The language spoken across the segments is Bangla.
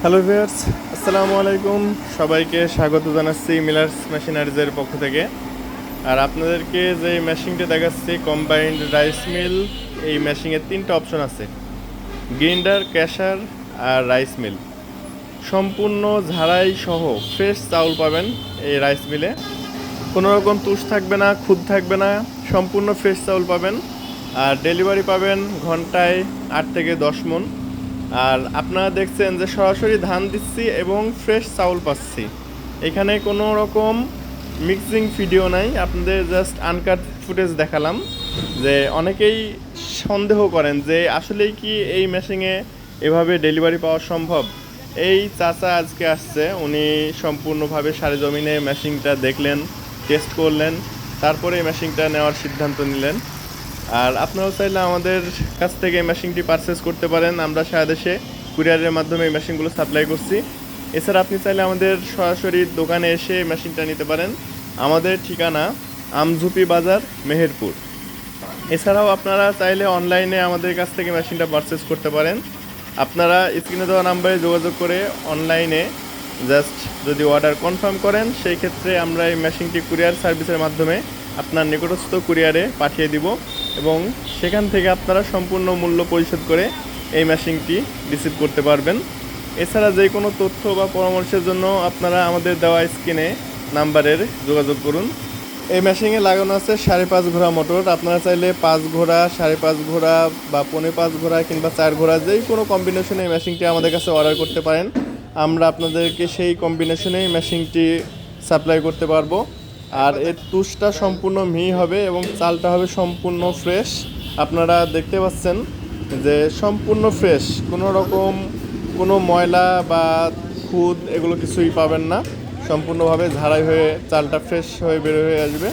হ্যালো ভিউয়ার্স, আসসালামু আলাইকুম। সবাইকে স্বাগত জানাচ্ছি মিলার্স মেশিনারিজের পক্ষ থেকে। আর আপনাদেরকে যে মেশিনটি দেখাচ্ছি কম্বাইন্ড রাইস মিল, এই মেশিনের 3টা অপশন আছে: গ্রিন্ডার, ক্যাশার আর রাইস মিল। সম্পূর্ণ ঝাড়াই সহ ফ্রেশ চাউল পাবেন এই রাইস মিলে। কোনো রকম তুষ থাকবে না, খুদ থাকবে না, সম্পূর্ণ ফ্রেশ চাউল পাবেন। আর ডেলিভারি পাবেন ঘন্টায় 8 থেকে 10 মণ। আর আপনারা দেখছেন যে সরাসরি ধান দিচ্ছি এবং ফ্রেশ চাউল পাচ্ছি। এখানে কোনো রকম মিক্সিং ভিডিও নাই, আপনাদের জাস্ট আনকাট ফুটেজ দেখালাম। যে অনেকেই সন্দেহ করেন যে আসলেই কি এই মেশিনে এভাবে ডেলিভারি পাওয়া সম্ভব। এই চাচা আজকে আসছে, উনি সম্পূর্ণভাবে সরেজমিনে মেশিনটা দেখলেন, টেস্ট করলেন, তারপরে এই মেশিনটা নেওয়ার সিদ্ধান্ত নিলেন। আর আপনারাও চাইলে আমাদের কাছ থেকে এই মেশিনটি পারচেস করতে পারেন। আমরা সারা দেশে কুরিয়ারের মাধ্যমে এই মেশিনগুলো সাপ্লাই করছি। এছাড়া আপনি চাইলে আমাদের সরাসরি দোকানে এসে এই মেশিনটা নিতে পারেন। আমাদের ঠিকানা আমঝুপি বাজার, মেহেরপুর। এছাড়াও আপনারা চাইলে অনলাইনে আমাদের কাছ থেকে মেশিনটা পারচেস করতে পারেন। আপনারা স্ক্রিনে দেওয়া নাম্বারে যোগাযোগ করে অনলাইনে জাস্ট যদি অর্ডার কনফার্ম করেন, সেই ক্ষেত্রে আমরা এই মেশিনটি কুরিয়ার সার্ভিসের মাধ্যমে আপনার নিকটস্থ কুরিয়ারে পাঠিয়ে দিব এবং সেখান থেকে আপনারা সম্পূর্ণ মূল্য পরিশোধ করে এই মেশিনটি রিসিভ করতে পারবেন। এছাড়া যে কোনো তথ্য বা পরামর্শের জন্য আপনারা আমাদের দেওয়া স্ক্রিনে নাম্বারের যোগাযোগ করুন। এই মেশিনে লাগানো আছে 5.5 ঘোড়া মোটর। আপনারা চাইলে 5 ঘোড়া, 5.5 ঘোড়া বা 5.5 ঘোড়া কিংবা 4 ঘোড়া যেই কোনো কম্বিনেশনে এই মেশিনটি আমাদের কাছে অর্ডার করতে পারেন। আমরা আপনাদেরকে সেই কম্বিনেশনেই মেশিনটি সাপ্লাই করতে পারবো। আর এর তুষটা সম্পূর্ণ মিহি হবে এবং চালটা হবে সম্পূর্ণ ফ্রেশ। আপনারা দেখতে পাচ্ছেন যে সম্পূর্ণ ফ্রেশ, কোনো রকম কোনো ময়লা বা খুদ এগুলো কিছুই পাবেন না। সম্পূর্ণভাবে ঝাড়াই হয়ে চালটা ফ্রেশ হয়ে বের হয়ে আসবে।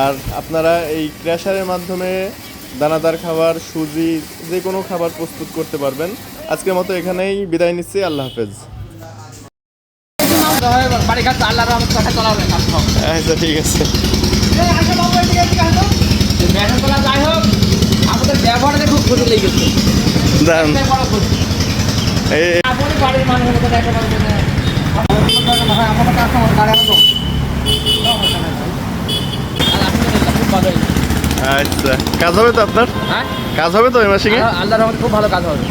আর আপনারা এই ক্র্যাশারের মাধ্যমে দানাদার খাবার, সুজি, যে কোনো খাবার প্রস্তুত করতে পারবেন। আজকের মতো এখানেই বিদায় নিচ্ছি। আল্লাহ হাফেজ। আচ্ছা, ঠিক আছে। আমাদের ব্যবহারে খুব খুশি লেগেছে। আচ্ছা, কাজ হবে তো আপনার? কাজ হবে তো এই মেশিনে? আল্লাহর রহমতে খুব ভালো কাজ হবে।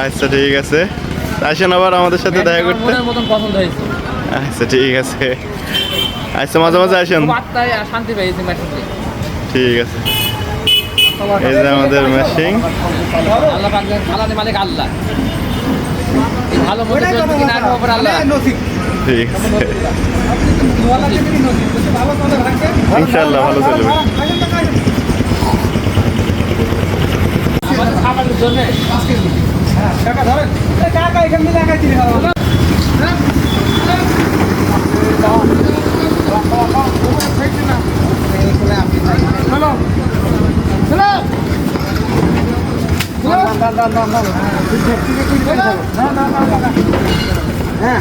আচ্ছা, ঠিক আছে। আসেন আবার আমাদের সাথে দেখা করতে। মনের মতন পছন্দ হয়েছে। আচ্ছা, ঠিক আছে। আচ্ছা, মাঝে মাঝে আসেন। আত্মায় শান্তি পেয়েছি মেশিনটি। ঠিক আছে। এই যে আমাদের মেশিন। আল্লাহ পাক খালানি মালিক আল্লাহ। এই ভালো মতো চলবে কিনা আর খবর আল্লাহ। ঠিক আছে, ইনশাআল্লাহ ভালো চলবে। আমাদের খাবারের জন্য কাকা ধরেন, কাকা এখান থেকে লাগাই দিলে হবে। হ্যাঁ